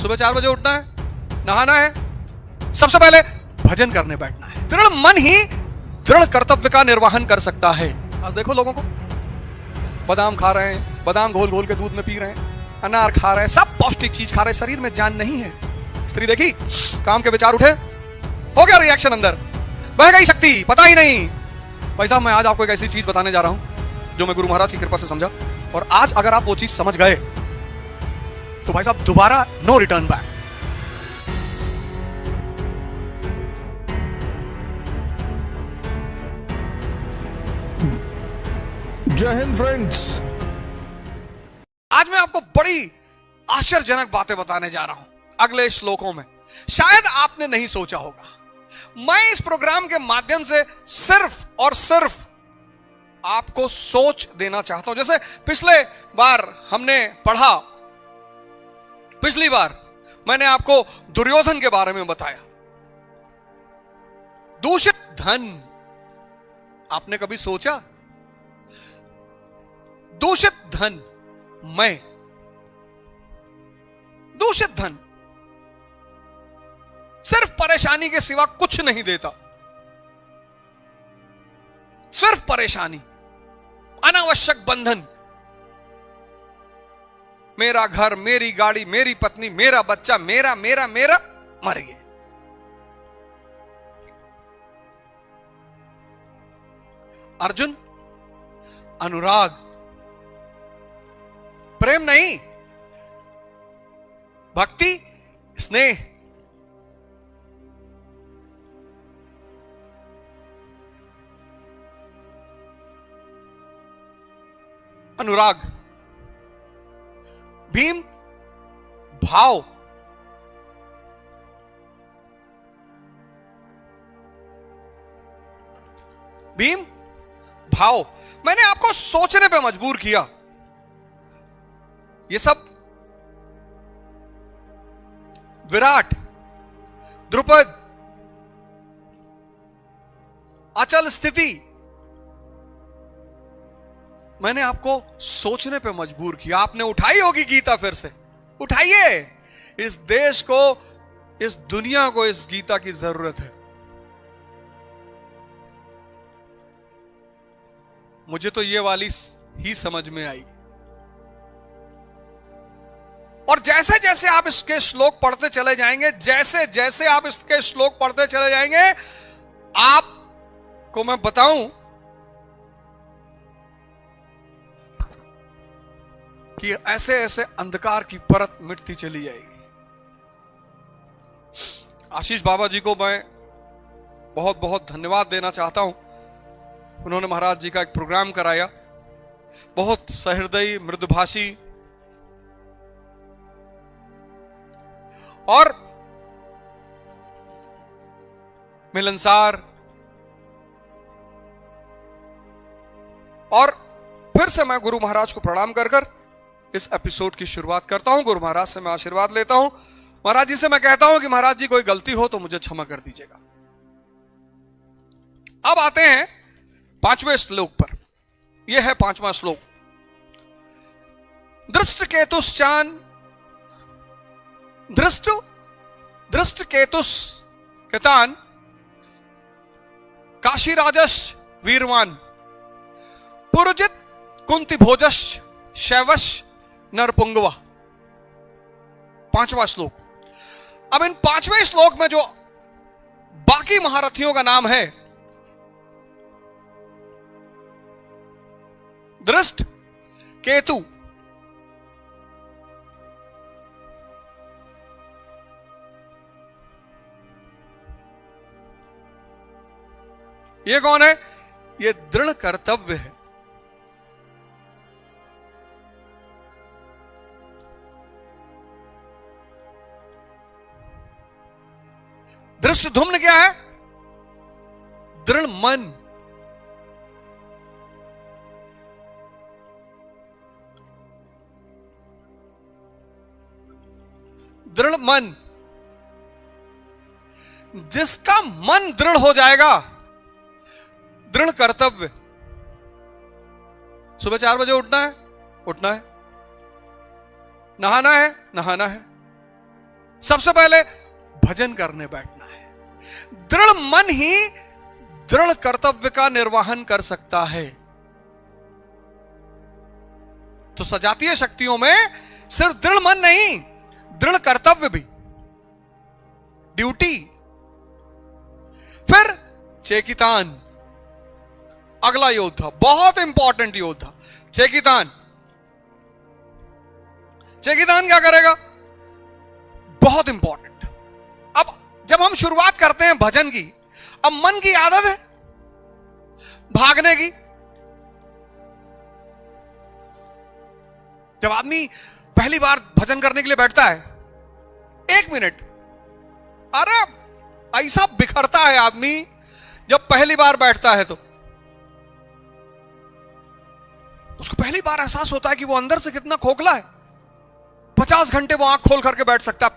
सुबह 4 बजे उठना है, नहाना है, सबसे पहले भजन करने बैठना है। दृढ़ मन ही दृढ़ कर्तव्य का निर्वहन कर सकता है। आज देखो लोगों को, बादाम खा रहे हैं, बादाम घोल घोल के दूध में पी रहे हैं, अनार खा रहे हैं, सब पौष्टिक चीज खा रहे हैं, शरीर में जान नहीं है। स्त्री देखी, काम के विचार उठे, हो गया रिएक्शन अंदर, बह गई शक्ति, पता ही नहीं। भाई साहब, मैं आज आपको एक ऐसी चीज बताने जा रहा हूं जो मैं गुरु महाराज की कृपा से समझा, और आज अगर आप वो चीज समझ गए तो भाई साहब दोबारा नो रिटर्न बैक। जय हिंद फ्रेंड्स। आज मैं आपको बड़ी आश्चर्यजनक बातें बताने जा रहा हूं अगले श्लोकों में। शायद आपने नहीं सोचा होगा। मैं इस प्रोग्राम के माध्यम से सिर्फ और सिर्फ आपको सोच देना चाहता हूं। जैसे पिछले बार हमने पढ़ा, पिछली बार मैंने आपको दुर्योधन के बारे में बताया। दूषित धन, आपने कभी सोचा? दूषित धन, मैं दूषित धन सिर्फ परेशानी के सिवा कुछ नहीं देता, सिर्फ परेशानी, अनावश्यक बंधन। मेरा घर, मेरी गाड़ी, मेरी पत्नी, मेरा बच्चा, मेरा मेरा मेरा, मर गए। अर्जुन, अनुराग, प्रेम नहीं, भक्ति, स्नेह, अनुराग। भीम, भाव, भीम, भाव। मैंने आपको सोचने पे मजबूर किया। ये सब विराट, द्रुपद, अचल स्थिति, मैंने आपको सोचने पे मजबूर किया। आपने उठाई होगी गीता, फिर से उठाइए। इस देश को, इस दुनिया को इस गीता की जरूरत है। मुझे तो ये वाली ही समझ में आई। और जैसे जैसे आप इसके श्लोक पढ़ते चले जाएंगे, जैसे जैसे आप इसके श्लोक पढ़ते चले जाएंगे, आपको मैं बताऊं कि ऐसे ऐसे अंधकार की परत मिटती चली जाएगी। आशीष बाबा जी को मैं बहुत बहुत धन्यवाद देना चाहता हूं। उन्होंने महाराज जी का एक प्रोग्राम कराया, बहुत सहृदयी, मृदुभाषी और मिलनसार। और फिर से मैं गुरु महाराज को प्रणाम कर इस एपिसोड की शुरुआत करता हूं। गुरु महाराज से मैं आशीर्वाद लेता हूं। महाराज जी से मैं कहता हूं कि महाराज जी कोई गलती हो तो मुझे क्षमा कर दीजिएगा। अब आते हैं 5वें श्लोक पर। यह है 5वां श्लोक। दृष्ट केतुश्चान, दृष्ट केतुस केतान, काशीराजश वीरवान, पुरजित कुंती भोजश शैवश नरपुंगवा। 5वां श्लोक। अब इन 5वें श्लोक में जो बाकी महारथियों का नाम है, दृष्ट, केतु, ये कौन है? ये दृढ़ कर्तव्य है। दृष्ट धुम्न क्या है? दृढ़ मन। दृढ़ मन, जिसका मन दृढ़ हो जाएगा, दृढ़ कर्तव्य। सुबह 4 बजे उठना है, उठना है, नहाना है, नहाना है, सबसे पहले भजन करने बैठना है। दृढ़ मन ही दृढ़ कर्तव्य का निर्वहन कर सकता है। तो सजातीय शक्तियों में सिर्फ दृढ़ मन नहीं, दृढ़ कर्तव्य भी, ड्यूटी। फिर चेकितान, अगला योद्धा, बहुत इंपॉर्टेंट योद्धा, चेकितान। चेकितान क्या करेगा? बहुत इंपॉर्टेंट। अब जब हम शुरुआत करते हैं भजन की, अब मन की आदत है भागने की। जब आदमी पहली बार भजन करने के लिए बैठता है, 1 मिनट, अरे ऐसा बिखरता है आदमी जब पहली बार बैठता है। तो उसको पहली बार एहसास होता है कि वो अंदर से कितना खोखला है। 50 घंटे वो आंख खोल करके बैठ सकता है,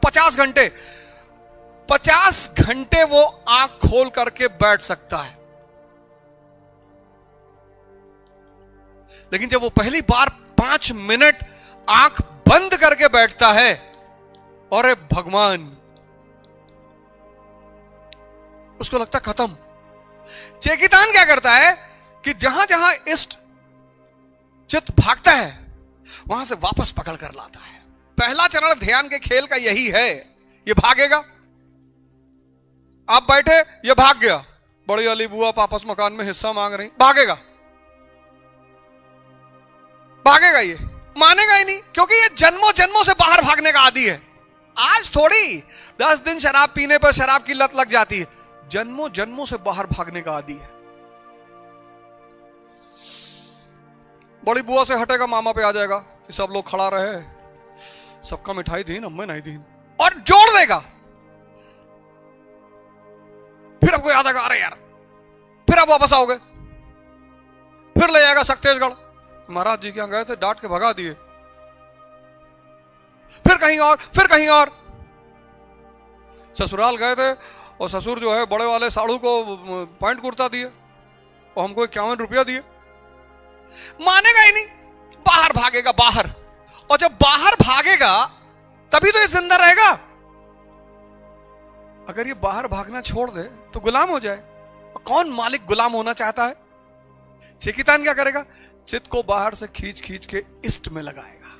50 घंटे वो आंख खोल करके बैठ सकता है। लेकिन जब वो पहली बार 5 मिनट आंख बंद करके बैठता है, और भगवान, उसको लगता खत्म। चेकितान क्या करता है कि जहां जहां इष्ट चित्त भागता है, वहां से वापस पकड़ कर लाता है। पहला चरण ध्यान के खेल का यही है। ये भागेगा, आप बैठे, ये भाग गया, बड़ी वाली बुआ वापस मकान में हिस्सा मांग रही, भागेगा, भागेगा, ये मानेगा ही नहीं, क्योंकि ये जन्मों जन्मों से बाहर भागने का आदी है। आज थोड़ी 10 दिन शराब पीने पर शराब की लत लग जाती है, जन्मों जन्मों से बाहर भागने का आदी है। बड़ी बुआ से हटेगा, मामा पे आ जाएगा कि सब लोग खड़ा रहे, सबका मिठाई दीन, अम्मे नहीं दीन, और जोड़ देगा। फिर आपको याद आएगा, अरे यार, फिर आप वापस आओगे, फिर ले जाएगा सक्तेशगढ़, महाराज जी क्या गए थे, डांट के भगा दिए। फिर कहीं और, फिर कहीं और। ससुराल गए थे और ससुर जो है बड़े वाले साड़ू को पॉइंट कुर्ता दिए और हमको 51 रुपया दिए। मानेगा ही नहीं, बाहर भागेगा, बाहर। और जब बाहर भागेगा तभी तो ये जिंदा रहेगा। अगर ये बाहर भागना छोड़ दे तो गुलाम हो जाए, और कौन मालिक गुलाम होना चाहता है? चेकितान क्या करेगा? चित्त को बाहर से खींच खींच के इष्ट में लगाएगा।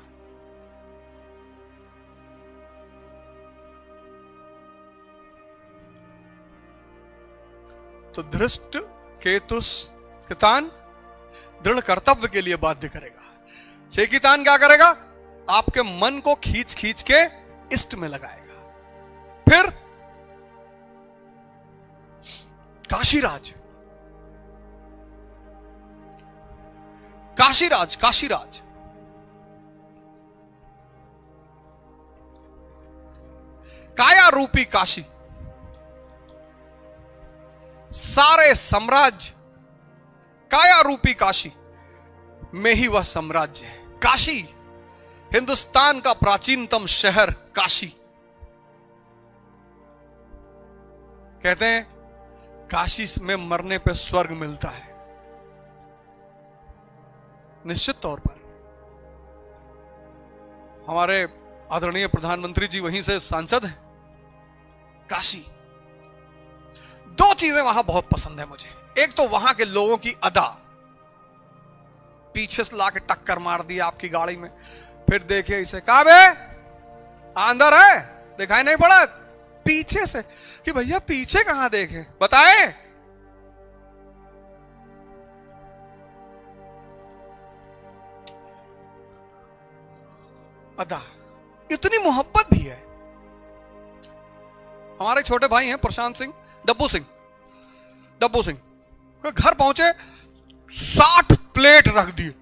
तो धृष्ट केतुस कितान दृढ़ कर्तव्य के लिए बाध्य करेगा। चेकितान क्या करेगा? आपके मन को खींच खींच के इष्ट में लगाएगा। फिर काशीराज, काशीराज, काशीराज काया रूपी काशी, सारे साम्राज्य काया रूपी काशी में ही वह साम्राज्य है। काशी, हिंदुस्तान का प्राचीनतम शहर काशी। कहते हैं काशी में मरने पे स्वर्ग मिलता है। निश्चित तौर पर हमारे आदरणीय प्रधानमंत्री जी वहीं से सांसद हैं। काशी, 2 चीजें वहां बहुत पसंद है मुझे। एक तो वहां के लोगों की अदा, पीछे से लाके टक्कर मार दी आपकी गाड़ी में, फिर देखिए इसे, कहा बे अंदर है, दिखाई नहीं पड़ा, पीछे से, कि भैया पीछे कहां देखे, बताए। अदा, इतनी मोहब्बत भी है। हमारे छोटे भाई हैं प्रशांत सिंह, डब्बू सिंह, डब्बू सिंह घर पहुंचे, 60 प्लेट रख दिए,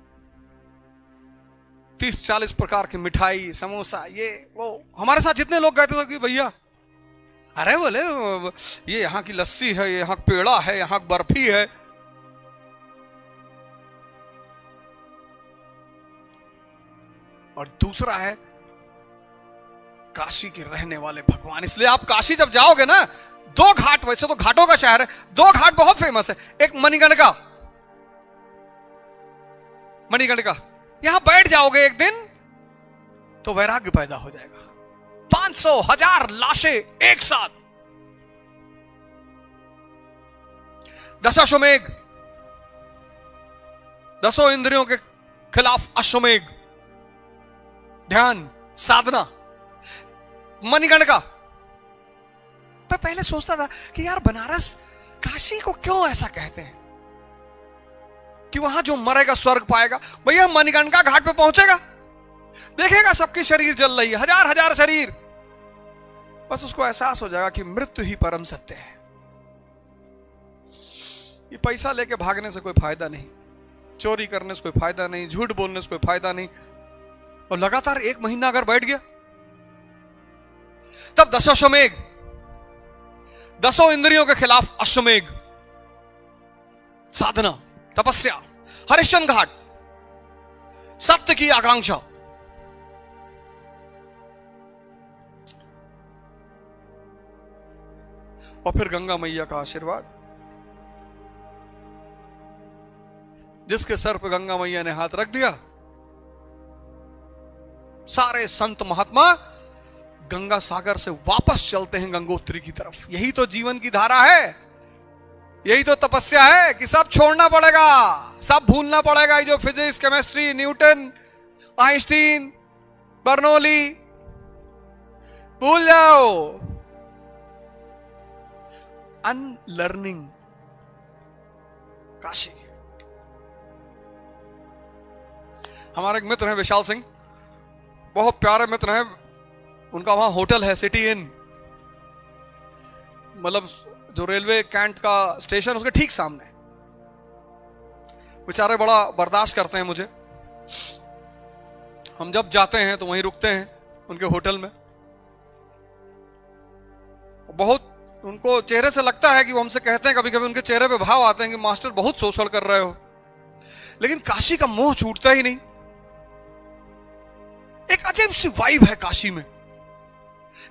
30-40 प्रकार की मिठाई, समोसा, ये वो। हमारे साथ जितने लोग गए थे कि भैया, अरे बोले ये यहां की लस्सी है, यहां पेड़ा है, यहां बर्फी है। और दूसरा है काशी के रहने वाले भगवान। इसलिए आप काशी जब जाओगे ना, 2 घाट, वैसे तो घाटों का शहर है, 2 घाट बहुत फेमस है। एक मणिकर्णिका, मणिकर्णिका, यहां बैठ जाओगे एक दिन तो वैराग्य पैदा हो जाएगा। 500 1000 लाशें एक साथ। दशाश्वमेघ, 10 इंद्रियों के खिलाफ अश्वमेघ, ध्यान, साधना, मणिकर्णिका। मैं पहले सोचता था कि यार बनारस, काशी को क्यों ऐसा कहते हैं कि वहां जो मरेगा स्वर्ग पाएगा। भैया मणिकर्णिका घाट पे पहुंचेगा, देखेगा सबकी शरीर जल रही है, हजार हजार शरीर, बस उसको एहसास हो जाएगा कि मृत्यु ही परम सत्य है। ये पैसा लेके भागने से कोई फायदा नहीं, चोरी करने से कोई फायदा नहीं, झूठ बोलने से कोई फायदा नहीं। और लगातार 1 महीना अगर बैठ गया, तब दशाश्वमेघ, 10 इंद्रियों के खिलाफ अश्वमेघ, साधना, तपस्या, हरिश्चंद्र घाट, सत्य की आकांक्षा। और फिर गंगा मैया का आशीर्वाद। जिसके सर पर गंगा मैया ने हाथ रख दिया, सारे संत महात्मा गंगा सागर से वापस चलते हैं गंगोत्री की तरफ। यही तो जीवन की धारा है, यही तो तपस्या है कि सब छोड़ना पड़ेगा, सब भूलना पड़ेगा। जो physics, chemistry, Newton, Einstein, Bernoulli, भूल जाओ। अनलर्निंग काशी। हमारे एक मित्र हैं विशाल सिंह, बहुत प्यारे मित्र हैं। उनका वहां होटल है सिटी इन, मतलब जो रेलवे कैंट का स्टेशन उसके ठीक सामने। बेचारे बड़ा बर्दाश्त करते हैं मुझे। हम जब जाते हैं तो वहीं रुकते हैं उनके होटल में। बहुत उनको चेहरे से लगता है कि वो हमसे कहते हैं, कभी कभी उनके चेहरे पे भाव आते हैं कि मास्टर बहुत शोषण कर रहे हो, लेकिन काशी का मोह छूटता ही नहीं। एक अजीब सी वाइब है काशी में,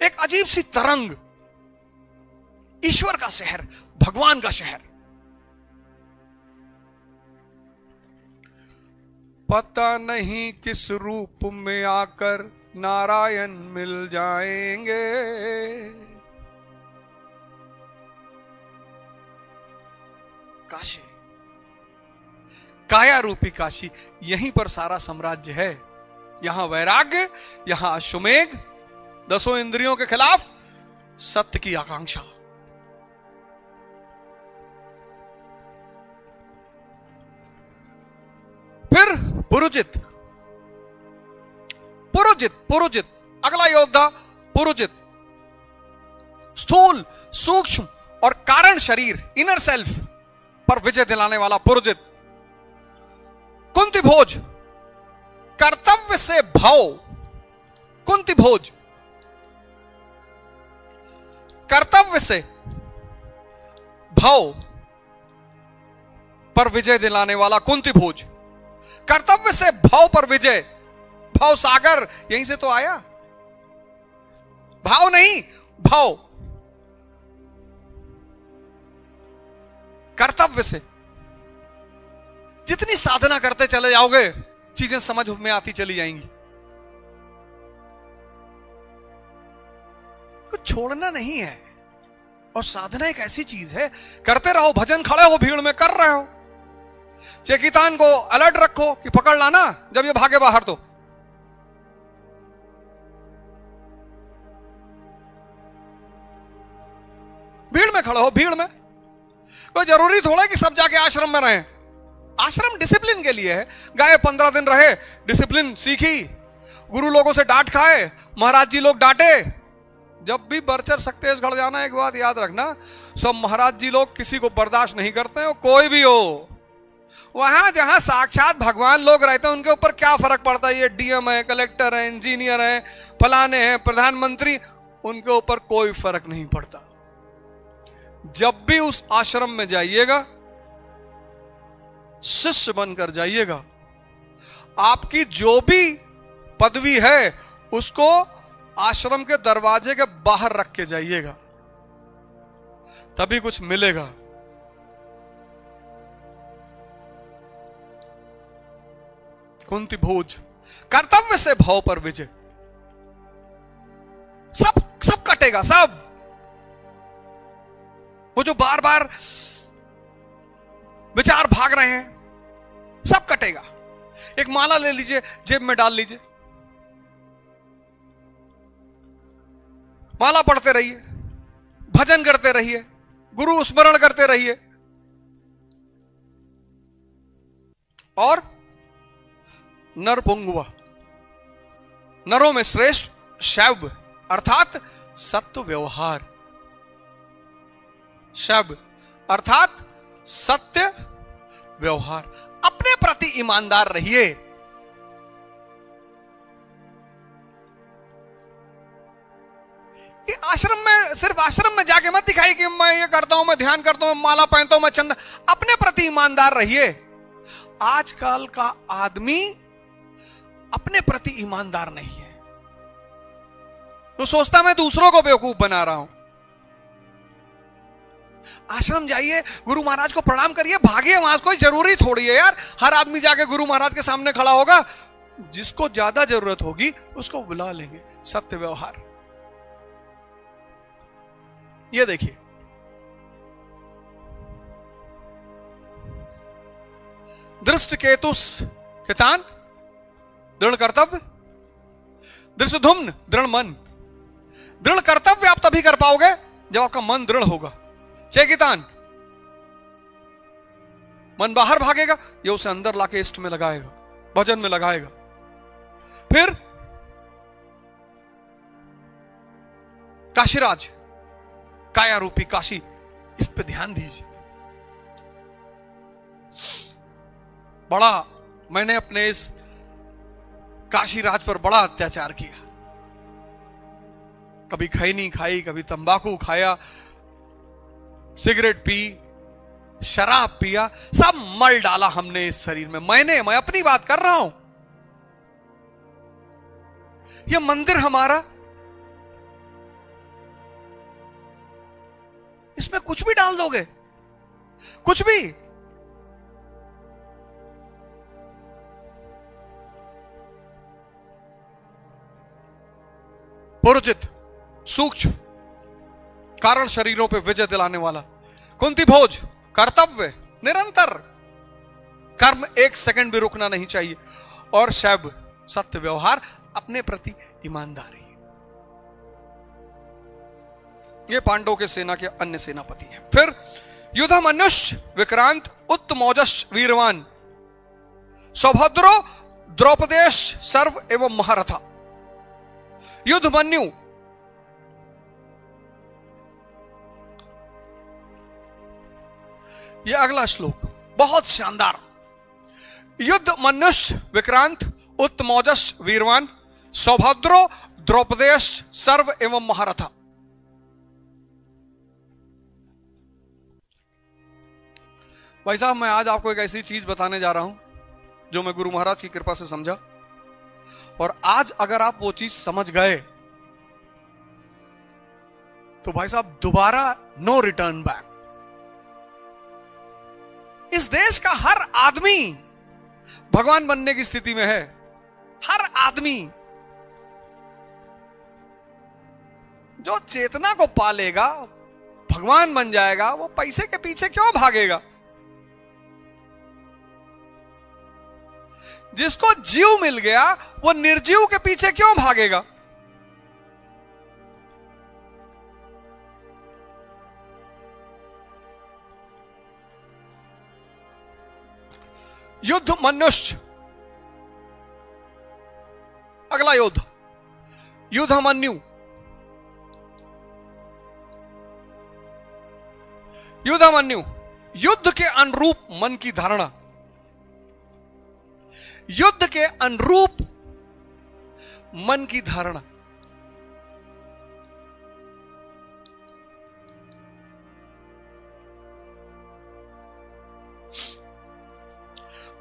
एक अजीब सी तरंग। ईश्वर का शहर, भगवान का शहर। पता नहीं किस रूप में आकर नारायण मिल जाएंगे। काशी, काया रूपी काशी, यहीं पर सारा साम्राज्य है। यहां वैराग्य, यहां अश्वमेघ, 10 इंद्रियों के खिलाफ सत्य की आकांक्षा। फिर पुरोजित, पुरोजित, पुरोजित, अगला योद्धा पुरोजित। स्थूल, सूक्ष्म और कारण शरीर, इनर सेल्फ पर विजय दिलाने वाला पुरोजित। कुंती भोज, कर्तव्य से भाव। कुंती भोज, कर्तव्य से भाव पर विजय दिलाने वाला कुंती भोज। कर्तव्य से भाव पर विजय। भाव सागर यहीं से तो आया, भाव नहीं, भाव। कर्तव्य से जितनी साधना करते चले जाओगे, चीजें समझ में आती चली जाएंगी। कुछ छोड़ना नहीं है। और साधना एक ऐसी चीज है, करते रहो। भजन, खड़े हो भीड़ में, कर रहे हो। चेकितान को अलर्ट रखो कि पकड़ लाना जब ये भागे बाहर। तो भीड़ में खड़े हो, भीड़ में। कोई जरूरी थोड़ा कि सब जाके आश्रम में रहें। आश्रम डिसिप्लिन के लिए है। गए 15 दिन रहे, डिसिप्लिन सीखी, गुरु लोगों से डांट खाए, महाराज जी लोग डांटे। जब भी बरचर सकते गढ़ जाना, एक बात याद रखना, सब महाराज जी लोग किसी को बर्दाश्त नहीं करते हैं, कोई भी हो। वहां जहां साक्षात भगवान लोग रहते हैं, उनके ऊपर क्या फर्क पड़ता है? ये डीएम है, कलेक्टर है, इंजीनियर है, फलाने हैं, प्रधानमंत्री, उनके ऊपर कोई फर्क नहीं पड़ता। जब भी उस आश्रम में जाइएगा, शिष्य बनकर जाइएगा। आपकी जो भी पदवी है उसको आश्रम के दरवाजे के बाहर रख के जाइएगा, तभी कुछ मिलेगा। कुंती भोज, कर्तव्य से भाव पर विजय। सब सब कटेगा, सब। वो जो बार बार विचार भाग रहे हैं, सब कटेगा। एक माला ले लीजिए, जेब में डाल लीजिए, माला पढ़ते रहिए, भजन करते रहिए, गुरु स्मरण करते रहिए, और नरपुंगवा, नरों में श्रेष्ठ शैव अर्थात सत्य व्यवहार, शैव अर्थात सत्य व्यवहार। अपने प्रति ईमानदार रहिए। ये आश्रम में, सिर्फ आश्रम में जाके मत दिखाई कि मैं ये करता हूं, मैं ध्यान करता हूं, मैं माला पहनता हूं, मैं चंदा। अपने प्रति ईमानदार रहिए। आजकल का आदमी अपने प्रति ईमानदार नहीं है, तो सोचता मैं दूसरों को बेवकूफ बना रहा हूं। आश्रम जाइए, गुरु महाराज को प्रणाम करिए, भागिए वहां। कोई जरूरी थोड़ी है यार हर आदमी जाके गुरु महाराज के सामने खड़ा होगा। जिसको ज्यादा जरूरत होगी उसको बुला लेंगे। सत्य व्यवहार। ये देखिए, दृष्ट केतुस कितान दृढ़ कर्तव्य, दृष्टधुम्न दृढ़ मन। दृढ़ कर्तव्य आप तभी कर पाओगे जब आपका मन दृढ़ होगा। चेकितान, मन बाहर भागेगा, ये उसे अंदर लाके इष्ट में लगाएगा, भजन में लगाएगा। फिर काशीराज, काया रूपी काशी, इस पे ध्यान दीजिए। बड़ा मैंने अपने इस काशीराज पर बड़ा अत्याचार किया। कभी खैनी खाई, कभी तंबाकू खाया, सिगरेट पी, शराब पिया, सब मल डाला हमने इस शरीर में। मैं अपनी बात कर रहा हूं। यह मंदिर हमारा, इसमें कुछ भी डाल दोगे, कुछ भी। पुरोचित, सूक्ष्म, कारण शरीरों पे विजय दिलाने वाला। कुंती भोज, कर्तव्य निरंतर, कर्म एक सेकंड भी रुकना नहीं चाहिए। और शैव, सत्य व्यवहार, अपने प्रति ईमानदारी। ये पांडवों के सेना के अन्य सेनापति हैं। फिर युद्धमन्युश्च विक्रांत उत्तमौजश्च वीरवान सौभद्रो द्रौपदेश सर्व एवं महारथा। युद्धमन्यु, यह अगला श्लोक बहुत शानदार। युद्धमन्युश्च विक्रांत उत्तमौजश्च वीरवान सौभद्रो द्रौपदेश सर्व एवं महारथा। भाई साहब, मैं आज आपको एक ऐसी चीज बताने जा रहा हूं जो मैं गुरु महाराज की कृपा से समझा, और आज अगर आप वो चीज समझ गए तो भाई साहब दोबारा नो रिटर्न बैक। इस देश का हर आदमी भगवान बनने की स्थिति में है। हर आदमी जो चेतना को पालेगा, भगवान बन जाएगा। वो पैसे के पीछे क्यों भागेगा? जिसको जीव मिल गया वो निर्जीव के पीछे क्यों भागेगा? युद्ध मनुष्य, अगला युद्ध युद्धमन्यु। युद्धमन्यु, युद्ध के अनुरूप मन की धारणा, युद्ध के अनुरूप मन की धारणा।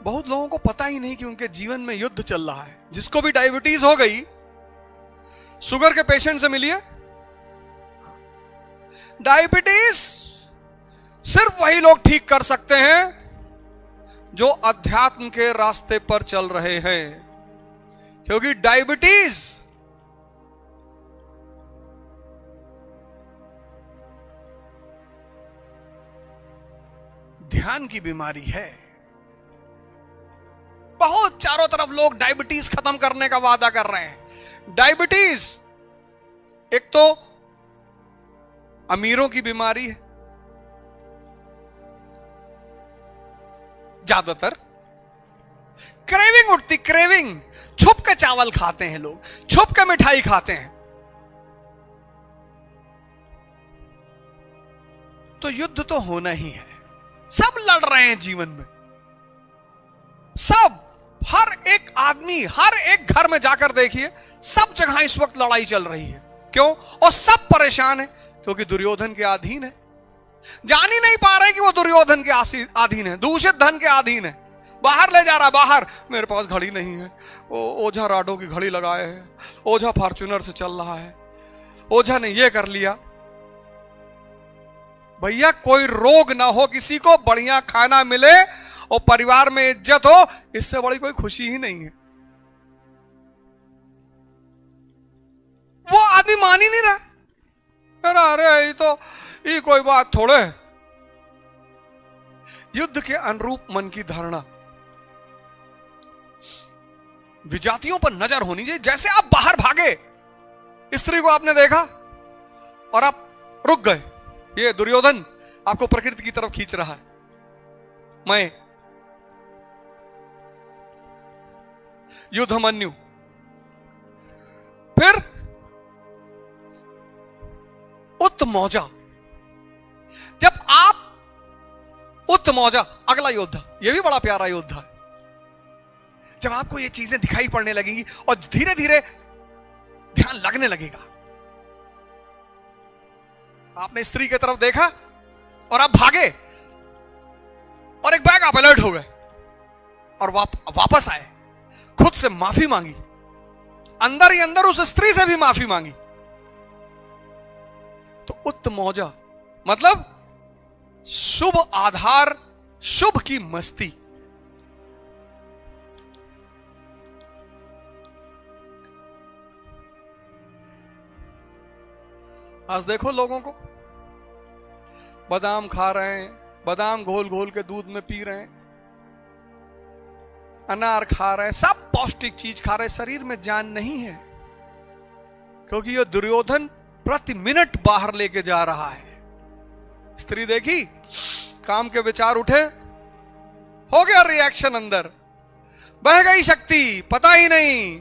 बहुत लोगों को पता ही नहीं कि उनके जीवन में युद्ध चल रहा है। जिसको भी डायबिटीज हो गई, शुगर के पेशेंट से मिलिए। डायबिटीज सिर्फ वही लोग ठीक कर सकते हैं जो अध्यात्म के रास्ते पर चल रहे हैं, क्योंकि डायबिटीज ध्यान की बीमारी है। बहुत चारों तरफ लोग डायबिटीज खत्म करने का वादा कर रहे हैं। डायबिटीज एक तो अमीरों की बीमारी है, ज्यादातर क्रेविंग उठती, क्रेविंग, छुप के चावल खाते हैं लोग, छुप के मिठाई खाते हैं। तो युद्ध तो होना ही है, सब लड़ रहे हैं जीवन में, सब, हर एक आदमी, हर एक घर में जाकर देखिए, सब जगह इस वक्त लड़ाई चल रही है। क्यों? और सब परेशान है, क्योंकि दुर्योधन के अधीन है। जान ही नहीं पा रहे कि वो दुर्योधन के अधीन है, दूषित धन के अधीन है। बाहर ले जा रहा, बाहर, मेरे पास घड़ी नहीं है, ओझा राडो की घड़ी लगाए है, ओझा फॉर्च्यूनर से चल रहा है, ओझा ने ये कर लिया। भैया कोई रोग ना हो किसी को, बढ़िया खाना मिले और परिवार में इज्जत हो, इससे बड़ी कोई खुशी ही नहीं है। वो आदमी मान ही नहीं रहा। अरे ये कोई बात थोड़े। युद्ध के अनुरूप मन की धारणा, विजातियों पर नजर होनी चाहिए। जैसे आप बाहर भागे, स्त्री को आपने देखा और आप रुक गए, ये दुर्योधन आपको प्रकृति की तरफ खींच रहा है। मैं युद्धमन्यु, फिर उत्तमौजा। जब आप उत्तमौजा, अगला योद्धा, यह भी बड़ा प्यारा योद्धा है। जब आपको ये चीजें दिखाई पड़ने लगेंगी और धीरे धीरे ध्यान लगने लगेगा, आपने स्त्री की तरफ देखा और आप भागे और एक बैग आप अलर्ट हो गए और वापस आए, खुद से माफी मांगी, अंदर ही अंदर उस स्त्री से भी माफी मांगी। तो उत्तमौजा मतलब शुभ आधार, शुभ की मस्ती। आज देखो लोगों को, बादाम खा रहे हैं, बादाम घोल घोल के दूध में पी रहे हैं, अनार खा रहे हैं, सब पौष्टिक चीज खा रहे हैं, शरीर में जान नहीं है, क्योंकि ये दुर्योधन प्रति मिनट बाहर लेके जा रहा है। स्त्री देखी, काम के विचार उठे, हो गया रिएक्शन, अंदर बह गई शक्ति, पता ही नहीं।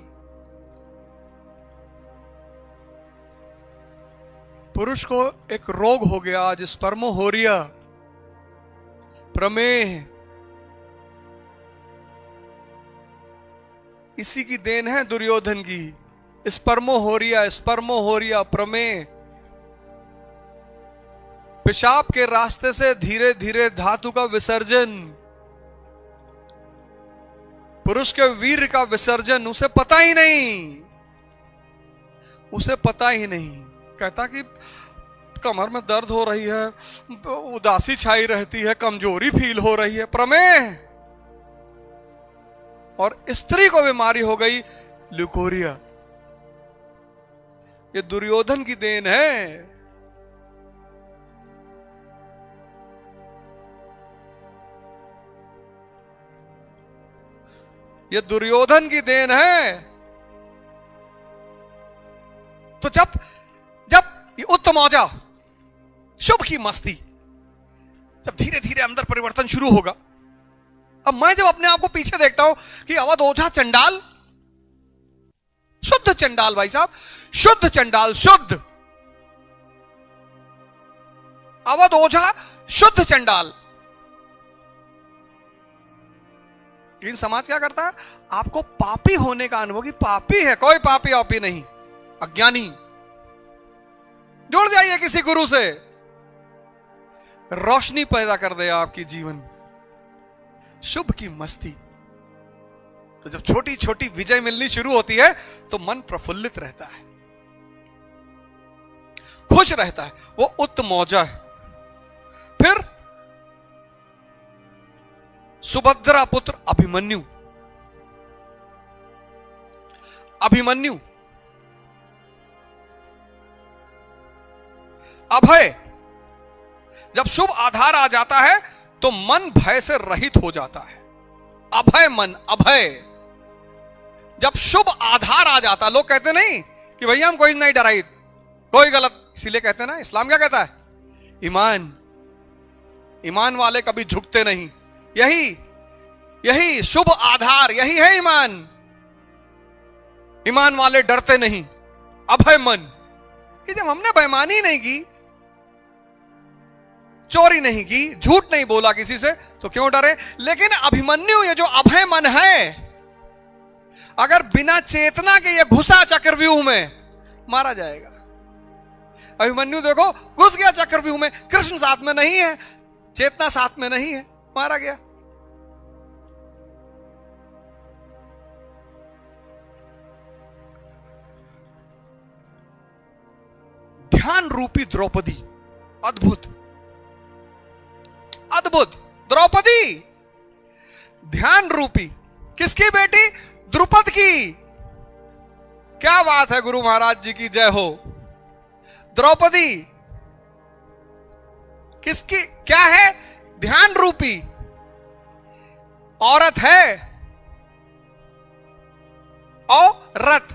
पुरुष को एक रोग हो गया आज, स्पर्मोहोरिया, प्रमेह। इसी की देन है दुर्योधन की, स्पर्मोहोरिया, स्पर्मोहोरिया, प्रमेह। पेशाब के रास्ते से धीरे धीरे धातु का विसर्जन, पुरुष के वीर्य का विसर्जन, उसे पता ही नहीं, उसे पता ही नहीं। कहता कि कमर में दर्द हो रही है, उदासी छाई रहती है, कमजोरी फील हो रही है, प्रमेह। और स्त्री को बीमारी हो गई ल्यूकोरिया। ये दुर्योधन की देन है। ये दुर्योधन की देन है। तो जब ये उत्तमौजा, शुभ की मस्ती, जब धीरे धीरे अंदर परिवर्तन शुरू होगा। अब मैं जब अपने आप को पीछे देखता हूं कि अवध ओझा चंडाल, शुद्ध चंडाल, भाई साहब, शुद्ध चंडाल, शुद्ध अवध ओझा, शुद्ध चंडाल। लेकिन समाज क्या करता है? आपको पापी होने का अनुभव, कि पापी है, कोई पापी ऑपी नहीं, अज्ञानी। जुड़ जाइए किसी गुरु से, रोशनी पैदा कर दे आपकी जीवन, शुभ की मस्ती। तो जब छोटी छोटी विजय मिलनी शुरू होती है तो मन प्रफुल्लित रहता है, खुश रहता है, वो उत्तमौजा है। फिर सुभद्रा पुत्र अभिमन्यु, अभिमन्यु अभय। जब शुभ आधार आ जाता है तो मन भय से रहित हो जाता है। अभय मन, अभय। जब शुभ आधार आ जाता, लोग कहते नहीं कि भैया हम कोई नहीं डराई, कोई गलत, इसीलिए कहते ना इस्लाम क्या कहता है, ईमान, ईमान वाले कभी झुकते नहीं। यही शुभ आधार, यही है ईमान। ईमान वाले डरते नहीं। अभय मन, कि जब हमने बेईमानी नहीं की, चोरी नहीं की, झूठ नहीं बोला किसी से, तो क्यों डरे। लेकिन अभिमन्यु, ये जो अभय मन है, अगर बिना चेतना के ये घुसा चक्रव्यूह में, मारा जाएगा। अभिमन्यु देखो घुस गया चक्रव्यूह में, कृष्ण साथ में नहीं है, चेतना साथ में नहीं है, मारा गया। ध्यान रूपी द्रौपदी, अद्भुत, अद्भुत द्रौपदी, ध्यान रूपी, किसकी बेटी, द्रुपद की। क्या बात है, गुरु महाराज जी की जय हो। द्रौपदी किसकी, क्या है, ध्यान रूपी औरत है, और रत,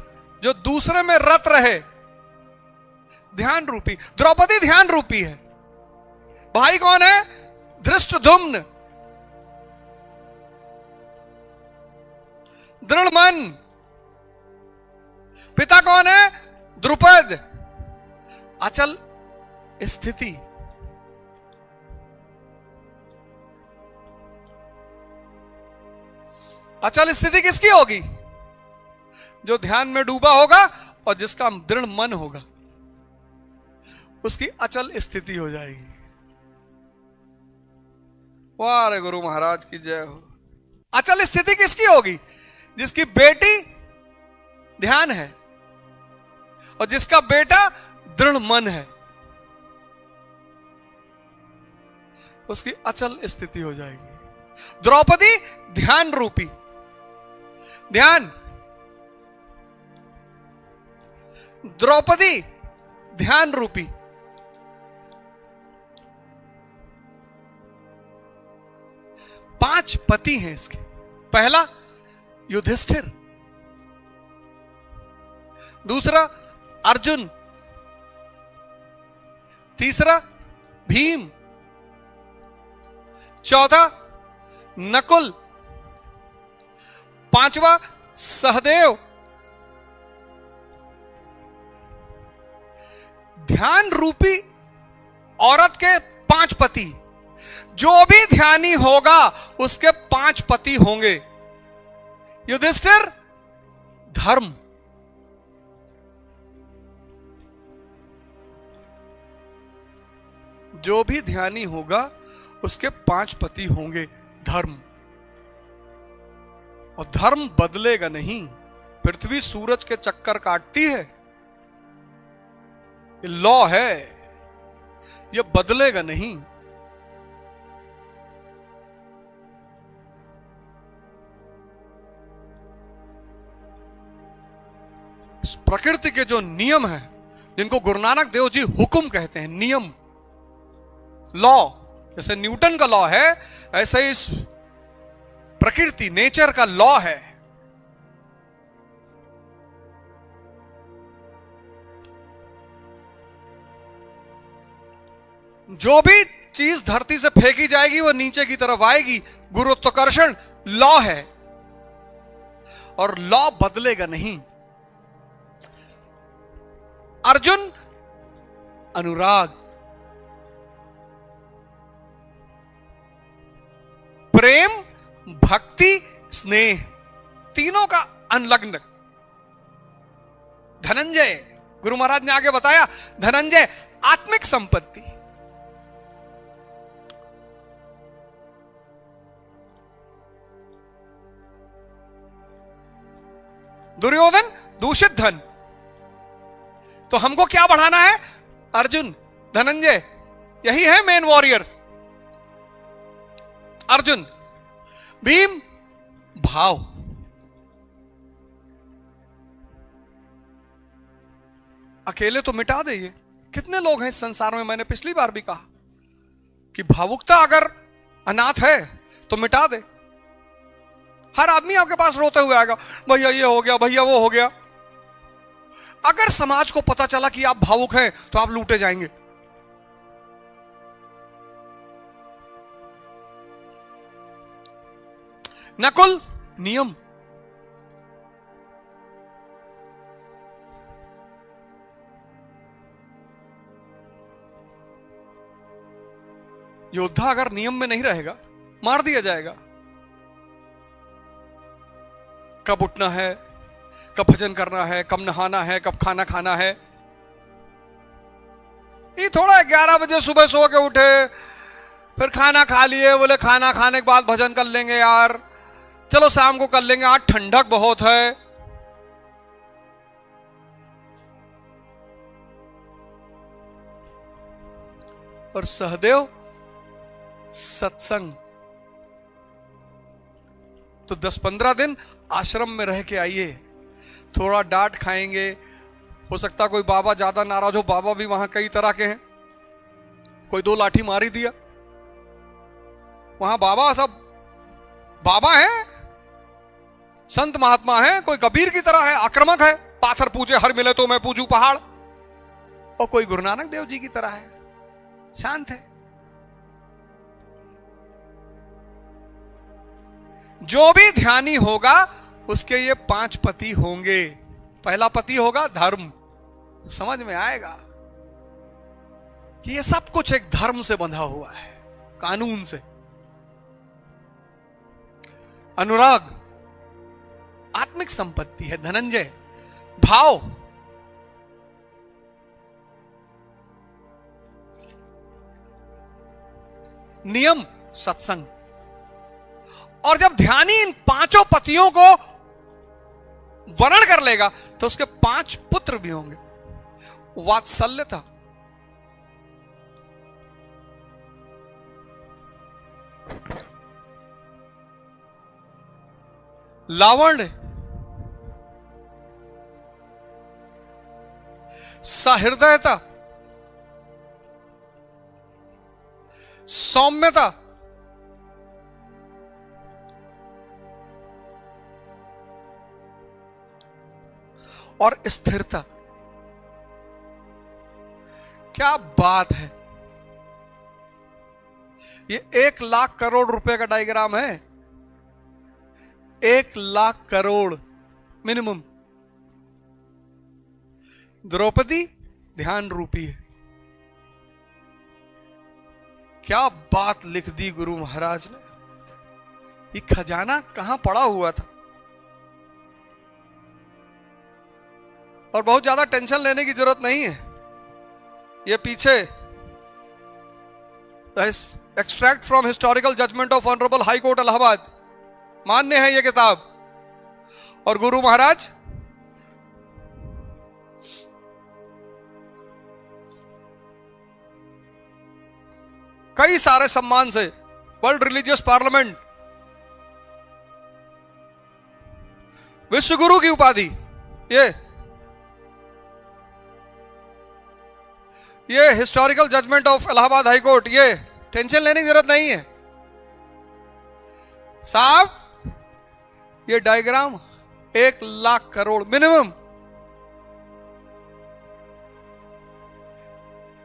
जो दूसरे में रत रहे, ध्यान रूपी। द्रौपदी ध्यान रूपी है। भाई कौन है, धृष्टद्युम्न, दृढ़ मन। पिता कौन है, द्रुपद, अचल स्थिति। अचल स्थिति किसकी होगी, जो ध्यान में डूबा होगा और जिसका दृढ़ मन होगा, उसकी अचल स्थिति हो जाएगी। वाह रे गुरु महाराज की जय हो। अचल स्थिति किसकी होगी, जिसकी बेटी ध्यान है और जिसका बेटा दृढ़ मन है, उसकी अचल स्थिति हो जाएगी। द्रौपदी ध्यान रूपी, ध्यान, द्रौपदी ध्यान रूपी। पांच पति हैं इसके। पहला युधिष्ठिर, दूसरा अर्जुन, तीसरा भीम, चौथा नकुल, पांचवा सहदेव। ध्यान रूपी औरत के पांच पति, जो भी ध्यानी होगा उसके पांच पति होंगे। युधिष्ठिर धर्म, जो भी ध्यानी होगा उसके पांच पति होंगे, धर्म। और धर्म बदलेगा नहीं। पृथ्वी सूरज के चक्कर काटती है, ये लॉ है, ये बदलेगा नहीं। प्रकृति के जो नियम है, जिनको गुरु नानक देव जी हुक्म कहते हैं, नियम, लॉ, जैसे न्यूटन का लॉ है, ऐसे इस प्रकृति, नेचर का लॉ है। जो भी चीज धरती से फेंकी जाएगी वो नीचे की तरफ आएगी। गुरुत्वाकर्षण लॉ है और लॉ बदलेगा नहीं। अर्जुन अनुराग, प्रेम, भक्ति, स्नेह, तीनों का अनलग्न। धनंजय, गुरु महाराज ने आगे बताया, धनंजय आत्मिक संपत्ति। दुर्योधन दूषित धन। तो हमको क्या बढ़ाना है, अर्जुन, धनंजय, यही है मेन वॉरियर। अर्जुन, भीम भाव, अकेले तो मिटा दे। ये कितने लोग हैं इस संसार में, मैंने पिछली बार भी कहा कि भावुकता अगर अनाथ है तो मिटा दे। हर आदमी आपके पास रोते हुए आएगा, भैया ये हो गया, भैया वो हो गया। अगर समाज को पता चला कि आप भावुक हैं तो आप लूटे जाएंगे। नकुल, नियम। योद्धा अगर नियम में नहीं रहेगा मार दिया जाएगा। कब उठना है, कब भजन करना है, कब नहाना है, कब खाना खाना है। ये थोड़ा 11 बजे सुबह सो के उठे, फिर खाना खा लिए, बोले खाना खाने के बाद भजन कर लेंगे यार, चलो शाम को कर लेंगे, आज ठंडक बहुत है। और सहदेव सत्संग तो 10-15 दिन आश्रम में रह के आइए, थोड़ा डांट खाएंगे। हो सकता कोई बाबा ज्यादा नाराज हो, बाबा भी वहां कई तरह के हैं, कोई 2 लाठी मार ही दिया। वहां बाबा सब बाबा हैं, संत महात्मा हैं, कोई कबीर की तरह है, आक्रामक है, पाथर पूजे हर मिले तो मैं पूजू पहाड़। और कोई गुरु नानक देव जी की तरह है, शांत है। जो भी ध्यानी होगा उसके ये 5 पति होंगे। पहला पति होगा धर्म। समझ में आएगा कि ये सब कुछ एक धर्म से बंधा हुआ है, कानून से। अनुराग आत्मिक संपत्ति है। धनंजय भाव। नियम सत्संग। और जब ध्यानी इन 5 पतियों को वर्ण कर लेगा तो उसके 5 पुत्र भी होंगे। वात्सल्यता, लावण्य, सहृदयता, सौम्यता, और स्थिरता। क्या बात है! ये 1 लाख करोड़ रुपए का डायग्राम है। 1 लाख करोड़ मिनिमम। द्रौपदी ध्यान रूपी है। क्या बात लिख दी गुरु महाराज ने! ये खजाना कहां पड़ा हुआ था। और बहुत ज्यादा टेंशन लेने की जरूरत नहीं है। ये पीछे extract from historical judgment of honourable High Court Allahabad, मान्य है ये किताब। और गुरु महाराज कई सारे सम्मान से, वर्ल्ड रिलीजियस पार्लियामेंट, विश्व गुरु की उपाधि, ये historical judgment of Allahabad High Court, ये टेंशन लेने की जरूरत नहीं है साहब। ये डायग्राम 1 लाख करोड़ मिनिमम।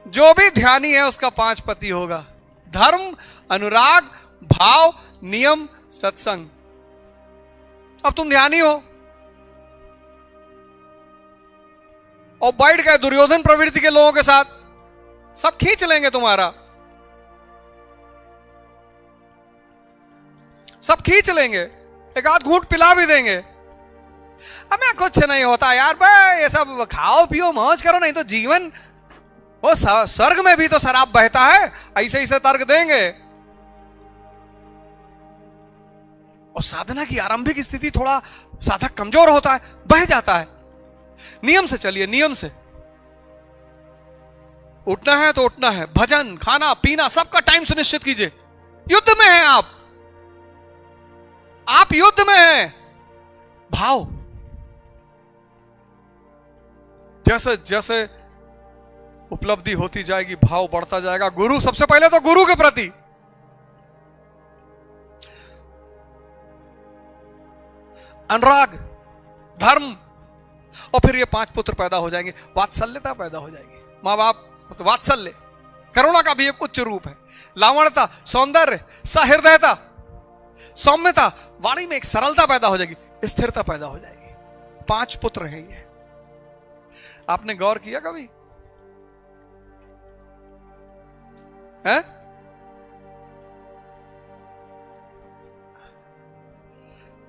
जो भी ध्यानी है उसका 5 पति होगा। धर्म, अनुराग, भाव, नियम, सत्संग। अब तुम ध्यानी हो और बैठ गए दुर्योधन प्रवृत्ति के लोगों के साथ, सब खींच लेंगे तुम्हारा, सब खींच लेंगे, एक आध घूंट पिला भी देंगे। हमें कुछ नहीं होता यार, भाई ये सब खाओ पियो मौज करो, नहीं तो जीवन वो स्वर्ग में भी तो शराब बहता है, ऐसे ऐसे तर्क देंगे। और साधना की आरंभिक स्थिति थोड़ा साधक कमजोर होता है, बह जाता है। नियम से चलिए, नियम से। उठना है तो उठना है, भजन, खाना पीना सबका टाइम सुनिश्चित कीजिए। युद्ध में हैं आप युद्ध में हैं। भाव, जैसे जैसे उपलब्धि होती जाएगी भाव बढ़ता जाएगा। गुरु, सबसे पहले तो गुरु के प्रति अनुराग, धर्म, और फिर ये 5 पुत्र पैदा हो जाएंगे। वात्सल्यता पैदा हो जाएगी। माँ बाप मतलब वात्सल्य, करुणा का भी एक उच्च रूप है। लावण्यता, सौंदर्य, सहृदयता, सौम्यता, वाणी में एक सरलता पैदा हो जाएगी, स्थिरता पैदा हो जाएगी। 5 पुत्र हैं ये। आपने गौर किया कभी है?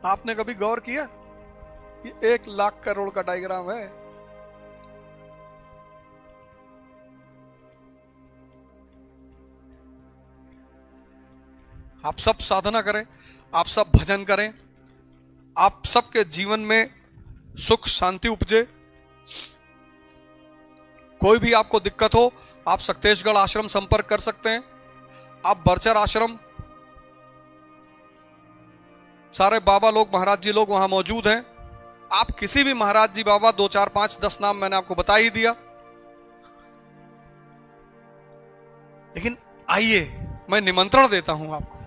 आपने कभी गौर किया? ये 1 लाख करोड़ का डायग्राम है। आप सब साधना करें, आप सब भजन करें, आप सबके जीवन में सुख शांति उपजे। कोई भी आपको दिक्कत हो, आप सक्तेशगढ़ आश्रम संपर्क कर सकते हैं। आप बरचर आश्रम, सारे बाबा लोग, महाराज जी लोग वहां मौजूद हैं। आप किसी भी महाराज जी, बाबा, 2 4 5 10 नाम मैंने आपको बता ही दिया। लेकिन आइए, मैं निमंत्रण देता हूं आपको।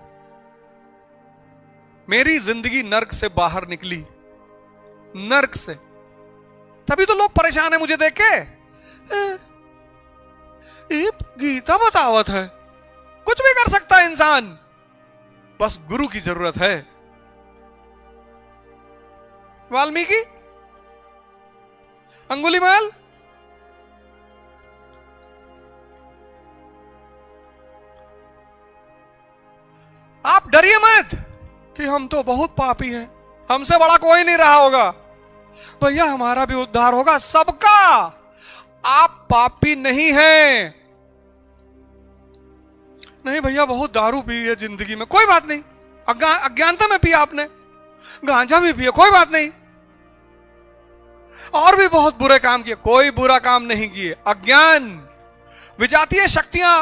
मेरी जिंदगी नर्क से बाहर निकली, नर्क से। तभी तो लोग परेशान है मुझे देख के। ये गीता बतावत है, कुछ भी कर सकता है इंसान, बस गुरु की जरूरत है। वाल्मीकि, अंगुलीमाल, आप डरिए मत कि हम तो बहुत पापी हैं, हमसे बड़ा कोई नहीं रहा होगा। भैया हमारा भी उद्धार होगा, सबका। आप पापी नहीं हैं। नहीं भैया बहुत दारू पी है जिंदगी में, कोई बात नहीं। अज्ञानता में पिया आपने, गांजा भी पिया, कोई बात नहीं। और भी बहुत बुरे काम किए, कोई बुरा काम नहीं किए। अज्ञान, विजातीय शक्तियां,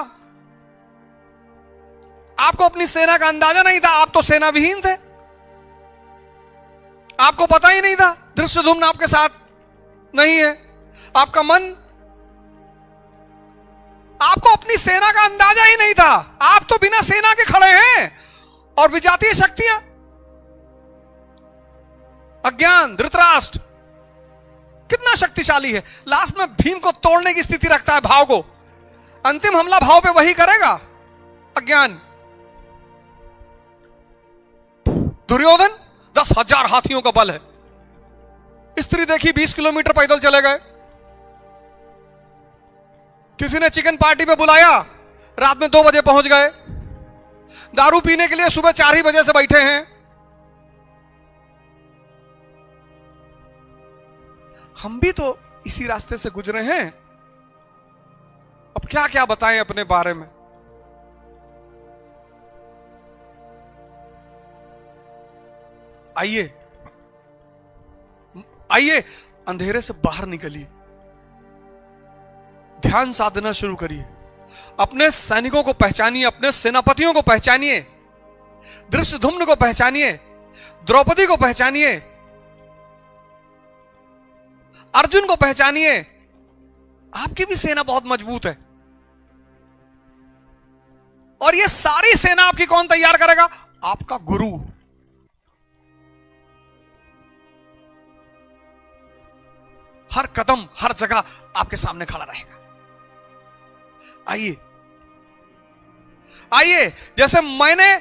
आपको अपनी सेना का अंदाजा नहीं था, आप तो सेना विहीन थे, आपको पता ही नहीं था धृष्टद्युम्न आपके साथ नहीं है। आपका मन, आपको अपनी सेना का अंदाजा ही नहीं था, आप तो बिना सेना के खड़े हैं। और विजातीय शक्तियां, अज्ञान, धृतराष्ट्र कितना शक्तिशाली है, लास्ट में भीम को तोड़ने की स्थिति रखता है, भाव को। अंतिम हमला भाव पे वही करेगा, अज्ञान। दुर्योधन 10,000 हाथियों का बल है, स्त्री देखी 20 किलोमीटर पैदल चले गए। किसी ने चिकन पार्टी पे बुलाया, रात में 2 बजे पहुंच गए। दारू पीने के लिए सुबह 4 ही बजे से बैठे हैं। हम भी तो इसी रास्ते से गुजरे हैं। अब क्या क्या बताएं अपने बारे में। आइए आइए, अंधेरे से बाहर निकलिए, ध्यान साधना शुरू करिए, अपने सैनिकों को पहचानिए, अपने सेनापतियों को पहचानिए, धृष्टद्युम्न को पहचानिए, द्रौपदी को पहचानिए, अर्जुन को पहचानिए। आपकी भी सेना बहुत मजबूत है। और ये सारी सेना आपकी कौन तैयार करेगा? आपका गुरु। हर कदम, हर जगह आपके सामने खड़ा रहेगा। आइए आइए, जैसे मैंने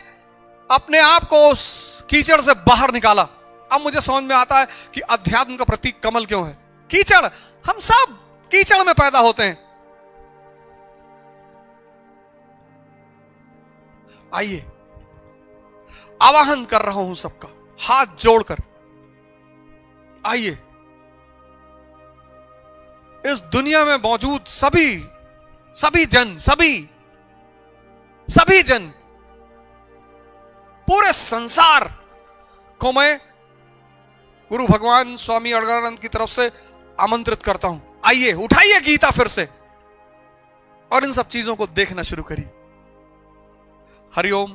अपने आप को उस कीचड़ से बाहर निकाला, अब मुझे समझ में आता है कि अध्यात्म का प्रतीक कमल क्यों है। कीचड़, हम सब कीचड़ में पैदा होते हैं। आइए, आवाहन कर रहा हूं सबका, हाथ जोड़कर आइए। इस दुनिया में मौजूद सभी जन, पूरे संसार को मैं गुरु भगवान स्वामी अड़गड़ानंद की तरफ से आमंत्रित करता हूं। आइए, उठाइए गीता फिर से और इन सब चीजों को देखना शुरू करिए। हरिओम,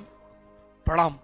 प्रणाम।